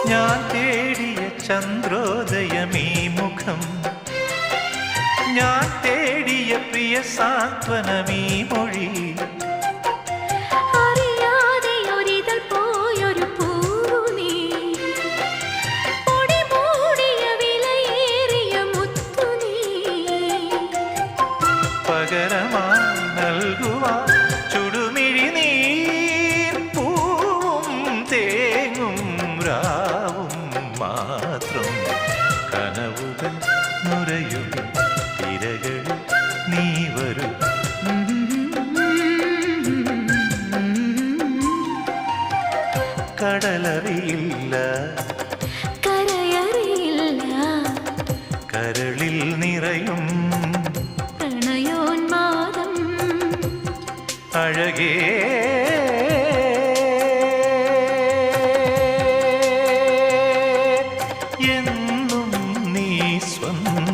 ഞാൻ തേടിയ ചന്ദ്രോദയമീ മുഖം, ഞാൻ തേടിയ പ്രിയ സാന്ത്വനമീ മൊഴി. അറിയാതെ ഒരിതൾ പോയൊരു പൂവു നീ, പൊടി മൂടിയ വിലയേറിയ മുത്തു നീ. പകരമായി നൽകുവാൻ ചുടുമിഴി നീ, പൂവും തേങ്ങും രാവും മാത്രം. കനവുകൾ നുരയുക തിരകൾ നീ വരൂ. കടലറിയില്ല കരയറിയില്ല, കരളിൽ നിറയും പ്രണയോന്മാദം അഴകേ. എന്നും നീ സ്വന്തം.